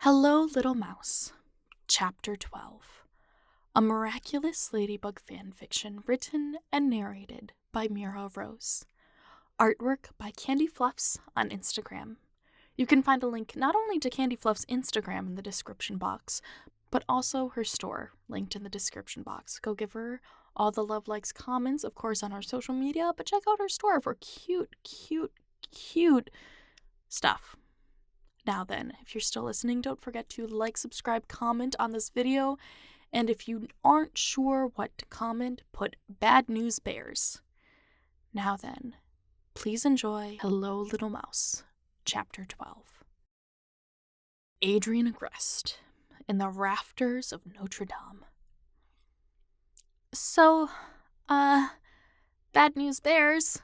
Hello, Little Mouse, Chapter 12, a Miraculous Ladybug Fanfiction written and narrated by Mira. Artwork by CandyFluffs on Instagram. You can find a link not only to CandyFluffs' Instagram in the description box, but also her store, linked in the description box. Go give her all the love, likes, comments, of course, on our social media, but check out her store for cute stuff. Now then, if you're still listening, don't forget to like, subscribe, comment on this video, and if you aren't sure what to comment, put Bad News Bears. Now then, please enjoy Hello, Little Mouse, Chapter 12. Adrien Agreste in the rafters of Notre Dame. So, Bad News Bears,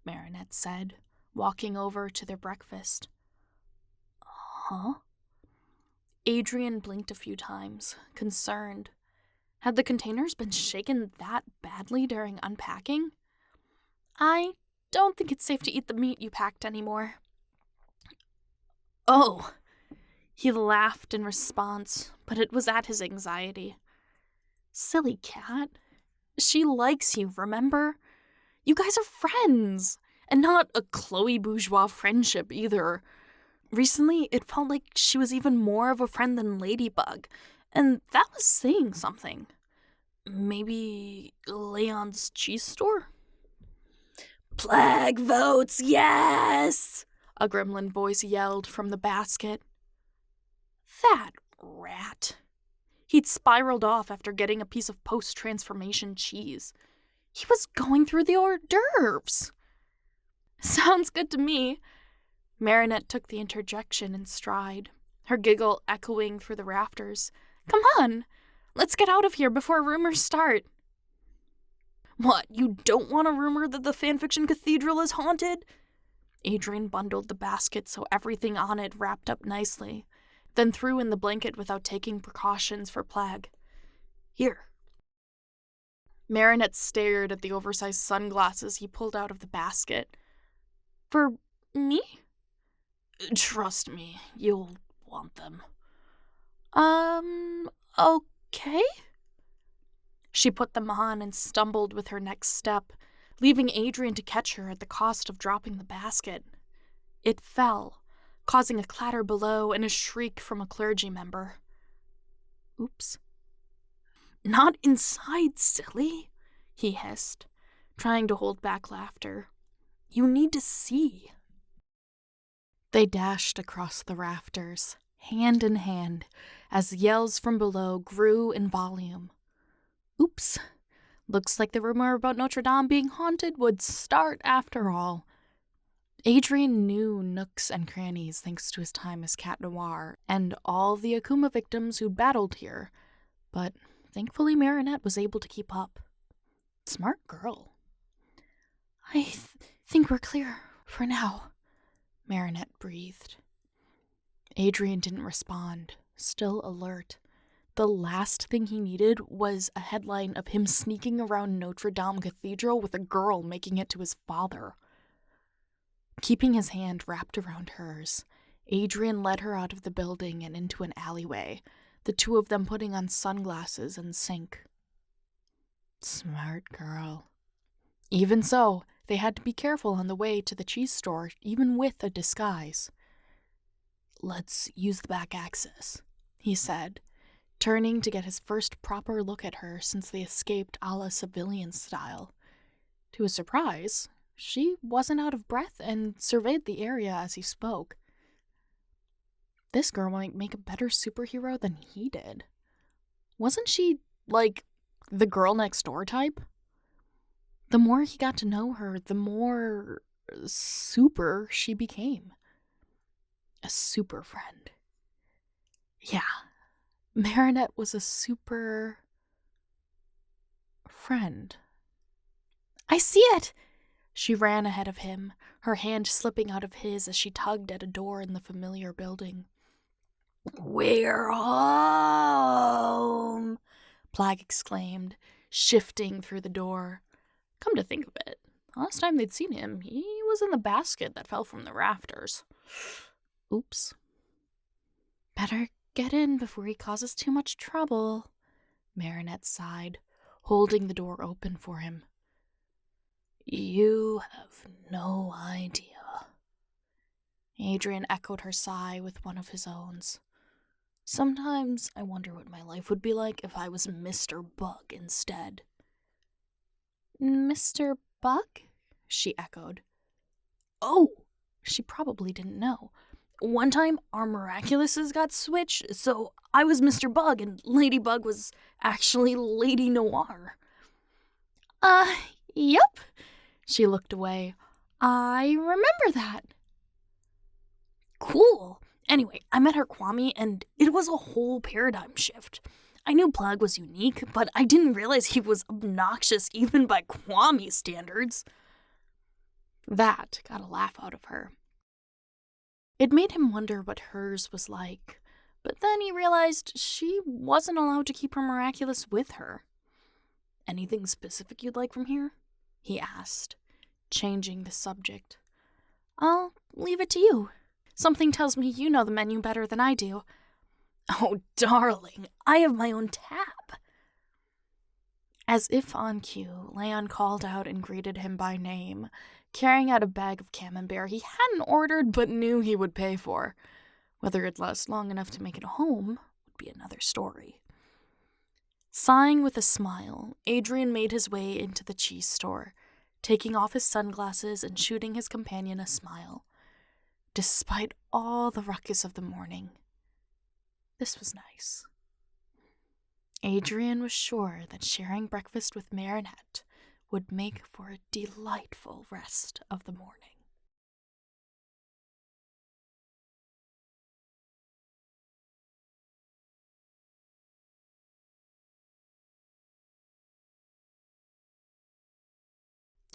Marinette said, walking over to their breakfast. Huh? Adrien blinked a few times, concerned. Had the containers been shaken that badly during unpacking? I don't think it's safe to eat the meat you packed anymore. Oh! He laughed in response, but it was at his anxiety. Silly cat. She likes you, remember? You guys are friends, and not a Chloe bourgeois friendship either. Recently, it felt like she was even more of a friend than Ladybug, and that was saying something. Maybe Leon's cheese store? Plague votes, yes! A gremlin voice yelled from the basket. That rat. He'd spiraled off after getting a piece of post-transformation cheese. He was going through the hors d'oeuvres. Sounds good to me. Marinette took the interjection in stride, her giggle echoing through the rafters. Come on, let's get out of here before rumors start. What, you don't want a rumor that the fanfiction cathedral is haunted? Adrien bundled the basket so everything on it wrapped up nicely, then threw in the blanket without taking precautions for plague. Here. Marinette stared at the oversized sunglasses he pulled out of the basket. For me? Trust me, you'll want them. Okay? She put them on and stumbled with her next step, leaving Adrien to catch her at the cost of dropping the basket. It fell, causing a clatter below and a shriek from a clergy member. Oops. Not inside, silly, he hissed, trying to hold back laughter. You need to see. They dashed across the rafters, hand in hand, as yells from below grew in volume. Oops. Looks like the rumor about Notre Dame being haunted would start after all. Adrien knew nooks and crannies thanks to his time as Cat Noir and all the Akuma victims who'd battled here, but thankfully Marinette was able to keep up. Smart girl. I think we're clear for now, Marinette breathed. Adrien didn't respond, still alert. The last thing he needed was a headline of him sneaking around Notre Dame Cathedral with a girl making it to his father. Keeping his hand wrapped around hers, Adrien led her out of the building and into an alleyway, the two of them putting on sunglasses in sync. Smart girl. Even so, they had to be careful on the way to the cheese store, even with a disguise. Let's use the back access, he said, turning to get his first proper look at her since they escaped a la civilian style. To his surprise, she wasn't out of breath and surveyed the area as he spoke. This girl might make a better superhero than he did. Wasn't she, like, the girl next door type? The more he got to know her, the more super she became. A super friend. Yeah, Marinette was a super friend. I see it! She ran ahead of him, her hand slipping out of his as she tugged at a door in the familiar building. We're home! Plague exclaimed, shifting through the door. Come to think of it, last time they'd seen him, he was in the basket that fell from the rafters. Oops. Better Get in before he causes too much trouble, Marinette sighed, holding the door open for him. You have no idea. Adrien echoed her sigh with one of his own. Sometimes I wonder what my life would be like if I was Mr. Bug instead. Mr. Bug? She echoed. Oh, she probably didn't know. One time, our Miraculouses got switched, so I was Mr. Bug and Ladybug was actually Lady Noir. Yep. She looked away. I remember that. Cool. Anyway, I met her Kwame, and it was a whole paradigm shift. I knew Plug was unique, but I didn't realize he was obnoxious even by Kwame standards. That got a laugh out of her. It made him wonder what hers was like, but then he realized she wasn't allowed to keep her Miraculous with her. Anything specific you'd like from here? He asked, changing the subject. I'll leave it to you. Something tells me you know the menu better than I do. Oh, darling, I have my own tab. As if on cue, Leon called out and greeted him by name, carrying out a bag of camembert he hadn't ordered but knew he would pay for. Whether it'd last long enough to make it home would be another story. Sighing with a smile, Adrien made his way into the cheese store, taking off his sunglasses and shooting his companion a smile. Despite all the ruckus of the morning, this was nice. Adrien was sure that sharing breakfast with Marinette would make for a delightful rest of the morning.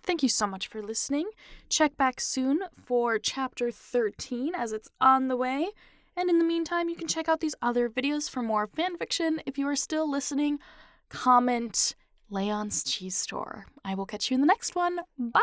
Thank you so much for listening. Check back soon for chapter 13 as it's on the way. And in the meantime, you can check out these other videos for more fanfiction. If you are still listening, comment Leon's Cheese Store. I will catch you in the next one. Bye!